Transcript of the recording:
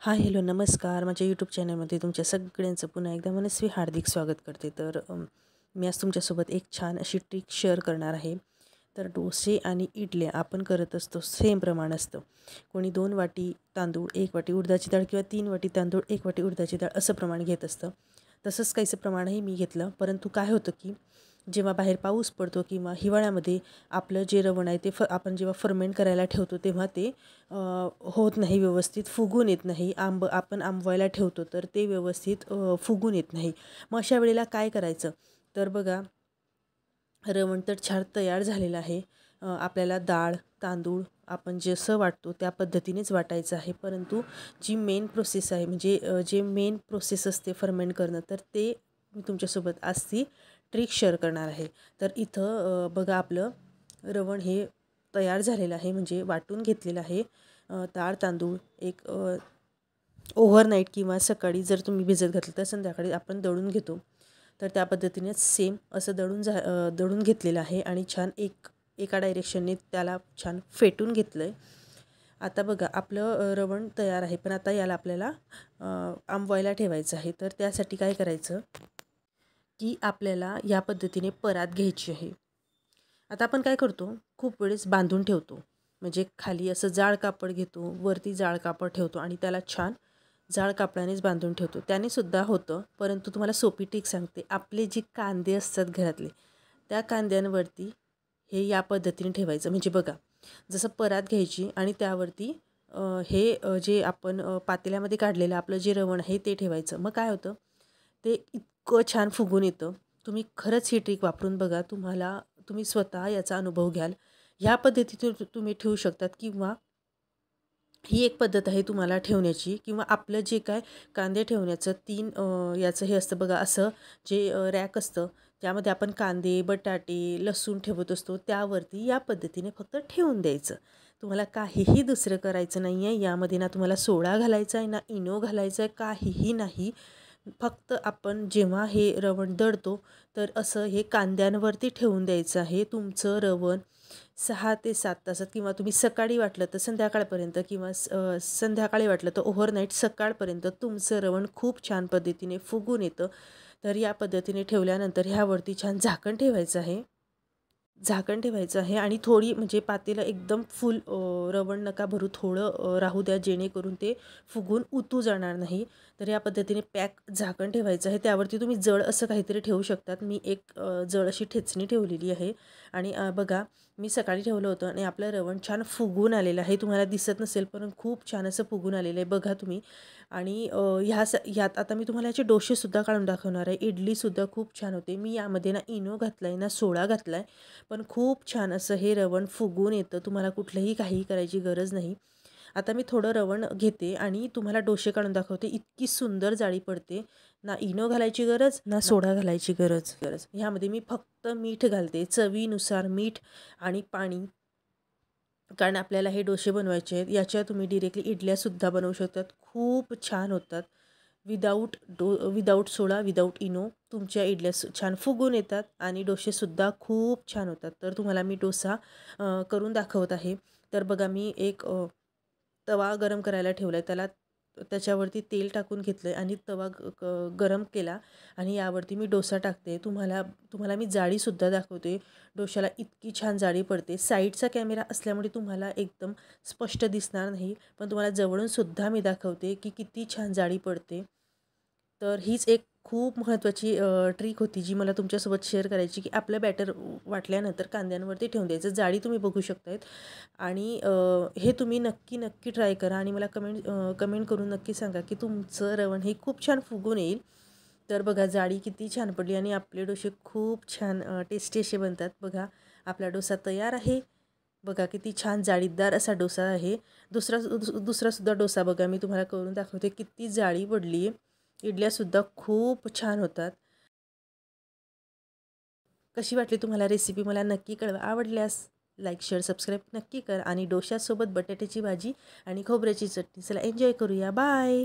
Hi hello नमस्कार. माझ्या YouTube चॅनलमध्ये तुमच्या सगळ्यांचं पुन्हा एकदा मनस्वी हार्दिक स्वागत करते. तर मी आज तुमच्यासोबत एक छान अशी ट्रिक शेअर करणार आहे. तर डोसे आणि इडल्या आपण करत असतो सेम प्रमाण असतं. कोणी 2 वाटी तांदूळ 1 वाटी उडदाची डाळ किंवा 3 वाटी तांदूळ 1 वाटी उडदाची डाळ असं प्रमाण घेत असतं. तसंच काहीचं प्रमाणही मी घेतलं. परंतु काय होतं की जेव्हा बाहेर पाऊस पडतो किंवा हिवाळ्यामध्ये आपलं जे रवण आहे ते आपण जेव्हा फर्मेंट करायला ठेवतो तेव्हा ते होत नाही, व्यवस्थित फुगून येत नाही. आपण आंबवायला ठेवतो तर ते व्यवस्थित फुगून येत नाही. मग अशा वेळेला काय करायचं? तर बघा, रवण तर छान तयार झालेलं आहे. आपल्याला डाळ तांदूळ आपण जसं वाटतो त्या पद्धतीनेच वाटायचं आहे. परंतु जी मेन प्रोसेस आहे, म्हणजे जे मेन प्रोसेस असते फर्मेंट करणं, तर ते मी तुमच्यासोबत आज ती ट्रिक शेअर करणार आहे. तर इथं बघा, आपलं रवण हे तयार झालेलं आहे, म्हणजे वाटून घेतलेलं आहे. डाळ तांदूळ एक ओव्हरनाईट किंवा सकाळी जर तुम्ही भिजत घातलं तर संध्याकाळी आपण दळून घेतो. तर त्या पद्धतीनेच सेम असं दळून घेतलेलं आहे आणि छान एका डायरेक्शनने त्याला छान फेटून घेतलं आहे. आता बघा, आपलं रवण तयार आहे, पण आता याला आपल्याला आंबवायला ठेवायचं आहे. तर त्यासाठी काय करायचं की आपल्याला या पद्धतीने परात घ्यायची आहे. आता आपण काय करतो, खूप वेळेस बांधून ठेवतो. म्हणजे खाली असं जाड कापड घेतो, वरती जाड कापड ठेवतो आणि त्याला छान जाड कापडानेच बांधून ठेवतो. त्याने सुद्धा होतं, परंतु तुम्हाला सोपी ट्रिक सांगते. आपले जे कांदे असतात घरातले, त्या कांद्यांवरती हे या पद्धतीने ठेवायचं. म्हणजे बघा, जसं परात घ्यायची आणि त्यावरती जे आपण पातेल्यामध्ये काढलेलं आपलं जे रवण आहे ते ठेवायचं. मग काय होतं, ते इतकं छान फुगून येतं. तुम्ही खरंच ही ट्रिक वापरून बघा. तुम्ही स्वतः याचा अनुभव घ्याल. ह्या पद्धतीने तुम्ही ठेवू शकतात, किंवा ही एक पद्धत आहे तुम्हाला ठेवण्याची. किंवा आपलं जे काय कांदे ठेवण्याचं 3 याचं हे असतं बघा, असं जे रॅक असतं त्यामध्ये आपण कांदे बटाटे लसूण ठेवत असतो, त्यावरती या पद्धतीने फक्त ठेवून द्यायचं. तुम्हाला काहीही दुसरं करायचं नाही आहे. यामध्ये ना तुम्हाला सोडा घालायचा आहे ना इनो घालायचं आहे, काहीही नाही. फक्त आपण जेव्हा हे रवण दळतो तर असं हे कांद्यांवरती ठेवून द्यायचं आहे. तुमचं रवण 6 ते 7 तासात, किंवा तुम्ही सकाळी वाटलं तर संध्याकाळपर्यंत, किंवा संध्याकाळी वाटलं तर ओव्हरनाईट सकाळपर्यंत तुमचं रवण खूप छान पद्धतीने फुगून येतं. तर या पद्धतीने ठेवल्यानंतर ह्यावरती छान झाकण ठेवायचं आहे आणि थोडी, म्हणजे पातेलं एकदम फुल रवण नका भरू, थोडं राहू द्या, जेणेकरून ते फुगून उतू जाणार नाही. तर या पद्धतीने पॅक झाकण ठेवायचं आहे. त्यावरती तुम्ही जड असं काहीतरी ठेवू शकतात. मी एक जड अशी ठेचणी ठेवलेली आहे. आणि बघा, मी सकाळी ठेवलं होतं आणि आपलं रवण छान फुगून आलेलं आहे. तुम्हाला दिसत नसेल, पण खूप छान असं फुगून आलेलं आहे बघा तुम्ही. आणि ह्यात आता मी तुम्हाला याचे डोसेसुद्धा काढून दाखवणार आहे. इडलीसुद्धा खूप छान होते. मी यामध्ये ना इनो घातला आहे ना सोडा घातला आहे, पण खूप छान असं हे रवण फुगून येतं. तुम्हाला कुठलंही काहीही करायची गरज नाही. आता मी थोडं रवण घेते आणि तुम्हाला डोसे काढून दाखवते. इतकी सुंदर जाळी पडते. ना इनो घालायची गरज ना सोडा घालायची गरज. ह्यामध्ये मी फक्त मीठ घालते, चवीनुसार मीठ आणि पाणी. कारण आपल्याला हे डोसे बनवायचे आहेत. याच्या तुम्ही डिरेक्टली इडल्यासुद्धा बनवू शकतात. खूप छान होतात. विदाऊट सोडा, विदाऊट इनो तुमच्या इडल्या छान फुगून येतात आणि डोसेसुद्धा खूप छान होतात. तर तुम्हाला मी डोसा करून दाखवत आहे. तर बघा, मी एक तवा गरम करायला ठेवला आहे. त्याच्यावरती तेल टाकून घेतलं आहे आणि तवा गरम केला आणि यावरती मी डोसा टाकते. तुम्हाला मी जाळीसुद्धा दाखवते. डोशाला इतकी छान जाळी पडते. साईडचा कॅमेरा असल्यामुळे तुम्हाला एकदम स्पष्ट दिसणार नाही, पण तुम्हाला जवळूनसुद्धा मी दाखवते की किती छान जाळी पडते. तर हीच एक खूप महत्त्वाची ट्रिक होती जी मला तुमच्यासोबत शेअर करायची, की आपलं बॅटर वाटल्यानंतर कांद्यांवरती ठेवून द्यायचं. जाळी तुम्ही बघू शकतायत. आणि हे तुम्ही नक्की ट्राय करा आणि मला कमेंट करून नक्की सांगा की तुमचं रवण हे खूप छान फुगून येईल. तर बघा, जाळी किती छान पडली आणि आपले डोसे खूप छान टेस्टी असे बनतात. बघा, आपला डोसा तयार आहे. बघा किती छान जाळीदार असा डोसा आहे. दुसरासुद्धा डोसा बघा, मी तुम्हाला करून दाखवते. किती जाळी पडली आहे. इडल्यासुद्धा खूप छान होतात. कशी वाटली तुम्हाला रेसिपी मला नक्की कळवा. आवडल्यास लाईक शेअर सबस्क्राईब नक्की करा. आणि डोशासोबत बटाट्याची भाजी आणि खोबऱ्याची चटणी. चला एन्जॉय करूया. बाय.